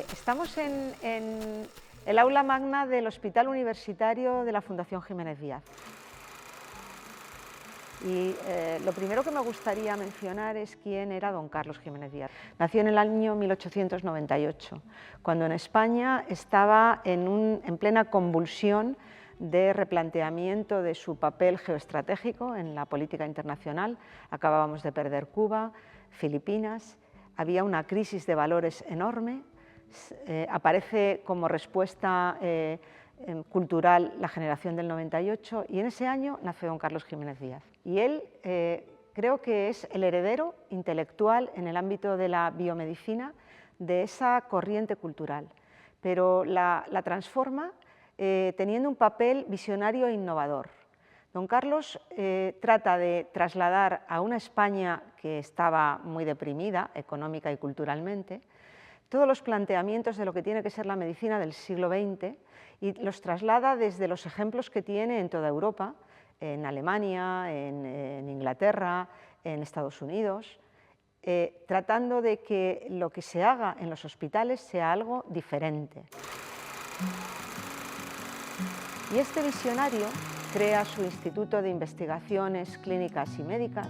Estamos en el aula magna del Hospital Universitario de la Fundación Jiménez Díaz. Y lo primero que me gustaría mencionar es quién era don Carlos Jiménez Díaz. Nació en el año 1898, cuando en España estaba en plena convulsión de replanteamiento de su papel geoestratégico en la política internacional. Acabábamos de perder Cuba, Filipinas, había una crisis de valores enorme. Aparece como respuesta cultural la generación del 98 y en ese año nace don Carlos Jiménez Díaz. Y él creo que es el heredero intelectual en el ámbito de la biomedicina de esa corriente cultural, pero la transforma teniendo un papel visionario e innovador. Don Carlos trata de trasladar a una España que estaba muy deprimida económica y culturalmente todos los planteamientos de lo que tiene que ser la medicina del siglo XX y los traslada desde los ejemplos que tiene en toda Europa, en Alemania, en Inglaterra, en Estados Unidos, tratando de que lo que se haga en los hospitales sea algo diferente. Y este visionario crea su Instituto de Investigaciones Clínicas y Médicas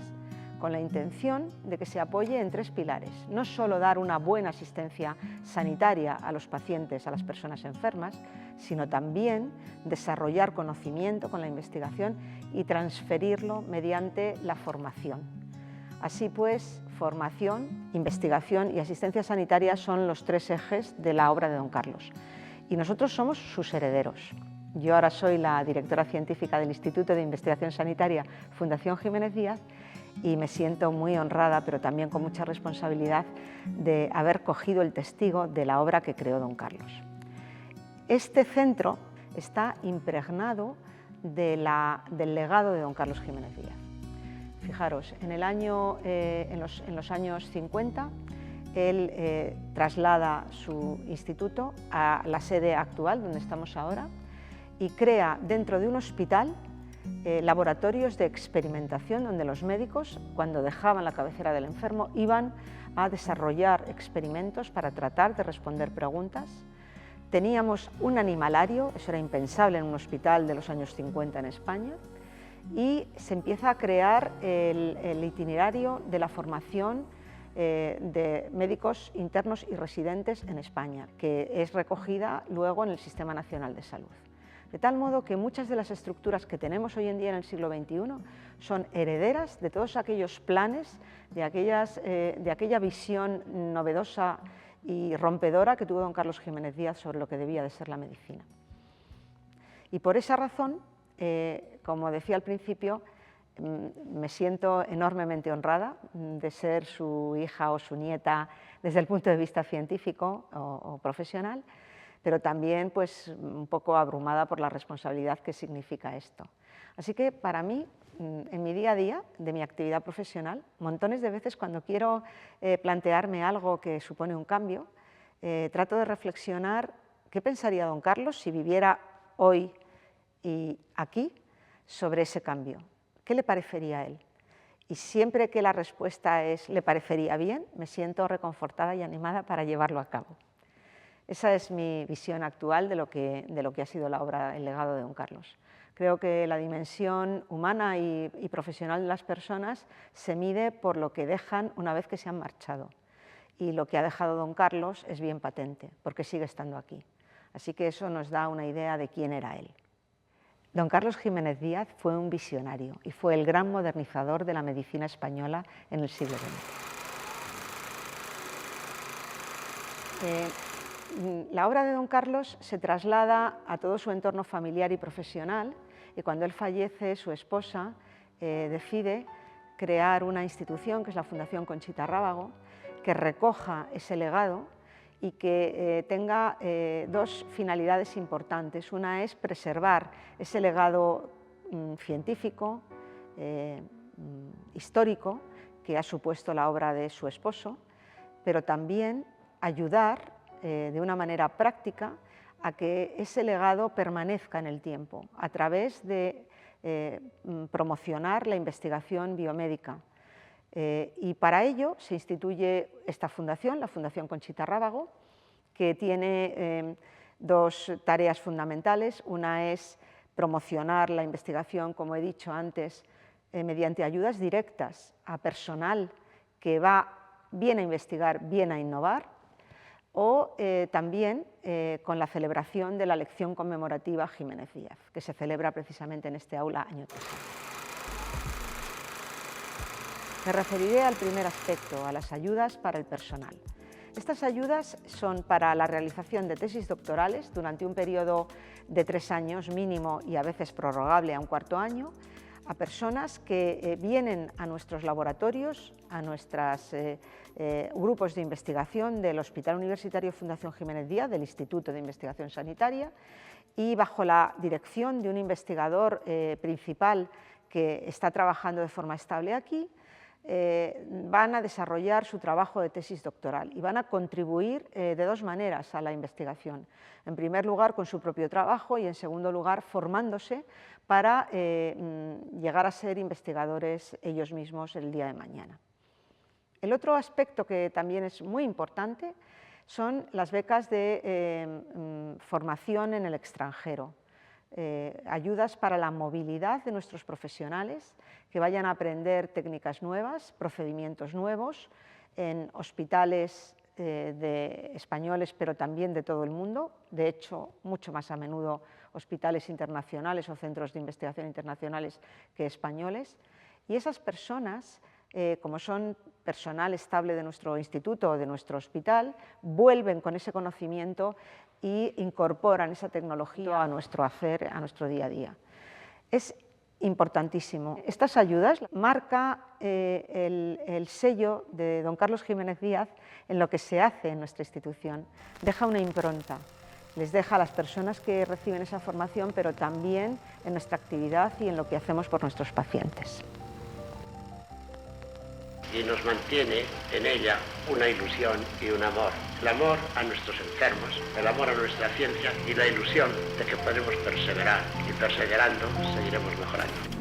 con la intención de que se apoye en tres pilares: no solo dar una buena asistencia sanitaria a los pacientes, a las personas enfermas, sino también desarrollar conocimiento con la investigación y transferirlo mediante la formación. Así pues, formación, investigación y asistencia sanitaria son los tres ejes de la obra de don Carlos. Y nosotros somos sus herederos. Yo ahora soy la directora científica del Instituto de Investigación Sanitaria Fundación Jiménez Díaz y me siento muy honrada, pero también con mucha responsabilidad, de haber cogido el testigo de la obra que creó don Carlos. Este centro está impregnado del legado de don Carlos Jiménez Díaz. Fijaros, en los años 50, él traslada su instituto a la sede actual, donde estamos ahora, y crea dentro de un hospital laboratorios de experimentación donde los médicos, cuando dejaban la cabecera del enfermo, iban a desarrollar experimentos para tratar de responder preguntas. Teníamos un animalario, eso era impensable en un hospital de los años 50 en España, y se empieza a crear el itinerario de la formación de médicos internos y residentes en España, que es recogida luego en el Sistema Nacional de Salud. De tal modo que muchas de las estructuras que tenemos hoy en día en el siglo XXI son herederas de todos aquellos planes, de aquella visión novedosa y rompedora que tuvo don Carlos Jiménez Díaz sobre lo que debía de ser la medicina. Y por esa razón, como decía al principio, me siento enormemente honrada de ser su hija o su nieta desde el punto de vista científico o profesional, pero también pues, un poco abrumada por la responsabilidad que significa esto. Así que para mí, en mi día a día de mi actividad profesional, montones de veces cuando quiero plantearme algo que supone un cambio, trato de reflexionar qué pensaría don Carlos si viviera hoy y aquí sobre ese cambio. ¿Qué le parecería a él? Y siempre que la respuesta es «le parecería bien», me siento reconfortada y animada para llevarlo a cabo. Esa es mi visión actual de lo que ha sido la obra, el legado de don Carlos. Creo que la dimensión humana y profesional de las personas se mide por lo que dejan una vez que se han marchado. Y lo que ha dejado don Carlos es bien patente, porque sigue estando aquí. Así que eso nos da una idea de quién era él. Don Carlos Jiménez Díaz fue un visionario y fue el gran modernizador de la medicina española en el siglo XX. La obra de don Carlos se traslada a todo su entorno familiar y profesional, y cuando él fallece, su esposa decide crear una institución que es la Fundación Conchita Rábago, que recoja ese legado y que tenga dos finalidades importantes. Una es preservar ese legado científico, histórico, que ha supuesto la obra de su esposo, pero también ayudar de una manera práctica a que ese legado permanezca en el tiempo a través de promocionar la investigación biomédica. Y para ello se instituye esta fundación, la Fundación Conchita Rábago, que tiene dos tareas fundamentales. Una es promocionar la investigación, como he dicho antes, mediante ayudas directas a personal que va bien a investigar, bien a innovar, o también con la celebración de la lección conmemorativa Jiménez Díaz, que se celebra precisamente en este aula año tras año. Me referiré al primer aspecto, a las ayudas para el personal. Estas ayudas son para la realización de tesis doctorales durante un periodo de 3 años mínimo y a veces prorrogable a un cuarto año, a personas que vienen a nuestros laboratorios, a nuestros grupos de investigación del Hospital Universitario Fundación Jiménez Díaz, del Instituto de Investigación Sanitaria, y bajo la dirección de un investigador principal que está trabajando de forma estable aquí, van a desarrollar su trabajo de tesis doctoral y van a contribuir de dos maneras a la investigación. En primer lugar, con su propio trabajo y en segundo lugar, formándose para llegar a ser investigadores ellos mismos el día de mañana. El otro aspecto que también es muy importante son las becas de formación en el extranjero. Ayudas para la movilidad de nuestros profesionales, que vayan a aprender técnicas nuevas, procedimientos nuevos, en hospitales de españoles, pero también de todo el mundo, de hecho, mucho más a menudo hospitales internacionales o centros de investigación internacionales que españoles. Y esas personas, como son personal estable de nuestro instituto o de nuestro hospital, vuelven con ese conocimiento y incorporan esa tecnología a nuestro hacer, a nuestro día a día. Es importantísimo. Estas ayudas marcan el sello de don Carlos Jiménez Díaz en lo que se hace en nuestra institución. Deja una impronta, les deja a las personas que reciben esa formación, pero también en nuestra actividad y en lo que hacemos por nuestros pacientes. Y nos mantiene en ella una ilusión y un amor. El amor a nuestros enfermos, el amor a nuestra ciencia y la ilusión de que podemos perseverar y perseverando seguiremos mejorando.